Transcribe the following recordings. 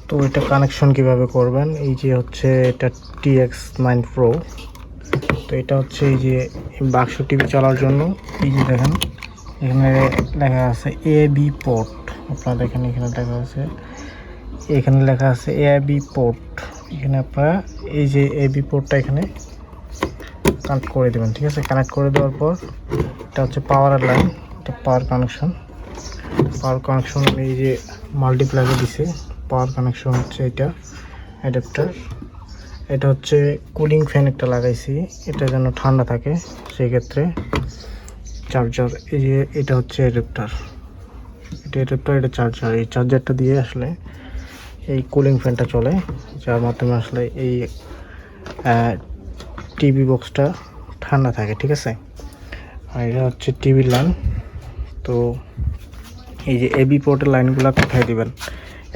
তো এটা কানেকশন কিভাবে করবেন, এই যে হচ্ছে এটা TX9 Pro। তো এটা হচ্ছে এই যে বাক্স টিভি চলার জন্য এই যে দেখেন এখানে লেখা আছে AB পোর্ট। আপনারা দেখেন এখানে লেখা আছে, এখানে লেখা আছে AB পোর্ট। এখানে আপনারা এই যে AB পোর্টটা এখানে কানেক্ট করে দেবেন, ঠিক আছে। কানেক্ট করে দেওয়ার পর এটা হচ্ছে পাওয়ারের লাইন, এটা পাওয়ার কানেকশন। এই যে মাল্টিপ্লাগে দিছে পাওয়ার কানেকশন হচ্ছে এটা অ্যাডাপ্টার। এটা হচ্ছে কুলিং ফ্যান একটা লাগাইছি, এটা যেন ঠান্ডা থাকে সেই ক্ষেত্রে। চার্জার, এই যে এটা হচ্ছে অ্যাডাপ্টার, এটা চার্জার। এই চার্জারটা দিয়ে আসলে এই কুলিং ফ্যানটা চলে, যার মাধ্যমে আসলে এই টিভি বক্সটা ঠান্ডা থাকে, ঠিক আছে। আর এটা হচ্ছে টিভির লাইন। তো এই যে এবি পোর্টের লাইনগুলো কোথায় দিবেন,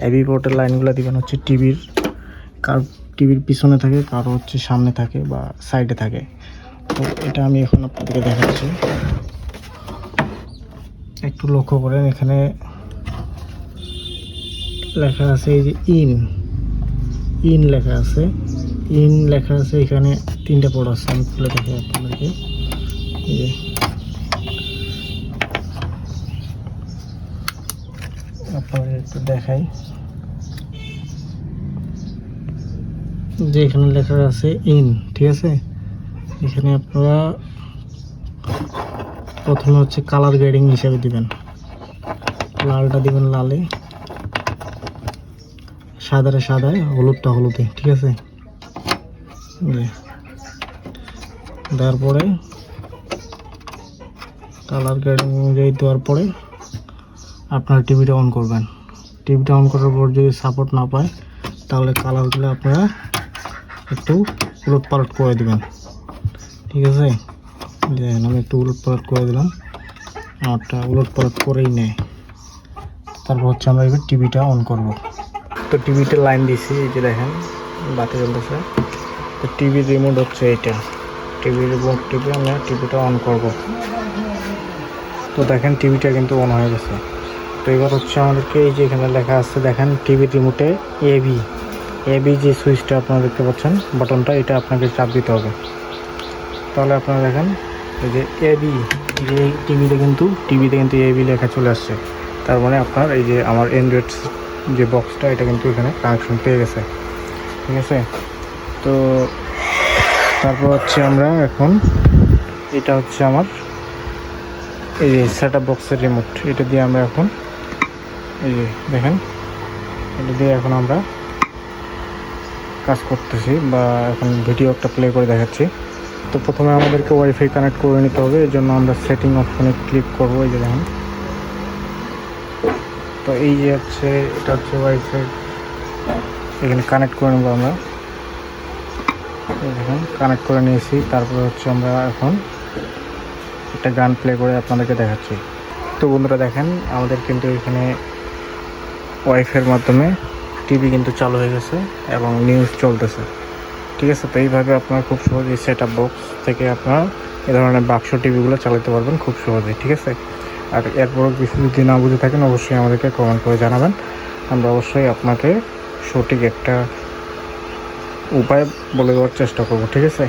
এবি পোর্টের লাইনগুলো দিবেন হচ্ছে টিভির পিছনে থাকে, কারো হচ্ছে সামনে থাকে বা সাইডে থাকে। তো এটা আমি এখন আপনাদেরকে দেখাচ্ছি, একটু লক্ষ্য করেন। এখানে লেখা আছে এই যে ইন লেখা আছে, এখানে 3টা পোর্ট আছে। আমি খুলে দেখি আপনাদেরকে, এই যে আপনাদের একটু দেখাই যে এখানে লেখা আছে ইন, ঠিক আছে। এখানে আপনারা প্রথমে হচ্ছে কালার গ্রেডিং হিসাবে দিবেন, লালটা দিবেন লালে, সাদায়, হলুদটা হলুদে, ঠিক আছে। তারপরে কালার গ্রেডিং অনুযায়ী দেওয়ার পরে আপনারা টিভিটা অন করবেন। টিভিটা অন করার পর যদি সাপোর্ট না পায় তাহলে কালারগুলো আপনারা একটু উলটপালট করে দিবেন, ঠিক আছে। দেখেন আমি একটু উলটপালট করে দিলাম, আমারটা উলটপালট করেই নেয়। তারপর হচ্ছে আমরা এবার টিভিটা অন করব। তো টিভিতে লাইন দিছি, এই যে দেখেন বাতি জ্বলতেছে। তো টিভির রিমোট হচ্ছে এইটা, টিভির রিমোট টিপে আমরা টিভিটা অন করব। তো দেখেন টিভিটা কিন্তু অন হয়ে গেছে। তো এবার হচ্ছে আমাদেরকে এই যে এখানে লেখা আছে দেখেন টিভির রিমোটে এবি যে সুইচটা আপনারা দেখতে পাচ্ছেন বাটনটা, এটা আপনাকে চাপ দিতে হবে। তাহলে আপনারা দেখেন এই যে এবি, যে টিভিতে কিন্তু এবি লেখা চলে আসছে। তার মানে আপনার এই যে আমার অ্যান্ড্রয়েড যে বক্সটা এটা কিন্তু এখানে কানেকশন পেয়ে গেছে, ঠিক আছে। তো তারপর হচ্ছে আমরা এখন এটা হচ্ছে আমার এই যে সেট আপ বক্সের রিমোট, এটা দিয়ে আমরা এখন এই যে দেখেন এটা দিয়ে এখন আমরা কাজ করতেছি বা এখন ভিডিও একটা প্লে করে দেখাচ্ছি। তো প্রথমে আমাদেরকে ওয়াইফাই কানেক্ট করে নিতে হবে, এর জন্য আমরা সেটিং অপশনে ক্লিক করব। এই যে দেখেন, তো এই যে হচ্ছে এটা হচ্ছে ওয়াইফাই, এখানে কানেক্ট করে নেবো আমরা। দেখেন কানেক্ট করে নিয়েছি। তারপরে হচ্ছে আমরা এখন একটা গান প্লে করে আপনাদেরকে দেখাচ্ছি। তো বন্ধুরা দেখেন আমাদের কিন্তু এখানে ওয়াইফাইয়ের মাধ্যমে টিভি কিন্তু চালু হয়ে গেছে এবং নিউজ চলতেছে, ঠিক আছে। তো এইভাবে আপনারা খুব সহজেই সেট আপ বক্স থেকে আপনারা এ ধরনের বাক্স টিভিগুলো চালাতে পারবেন খুব সহজেই, ঠিক আছে। আর এরপরও কিছু যদি না বুঝে থাকেন অবশ্যই আমাদেরকে কমেন্ট করে জানাবেন, আমরা অবশ্যই আপনাকে সঠিক একটা উপায় বলে দেওয়ার চেষ্টা করব, ঠিক আছে।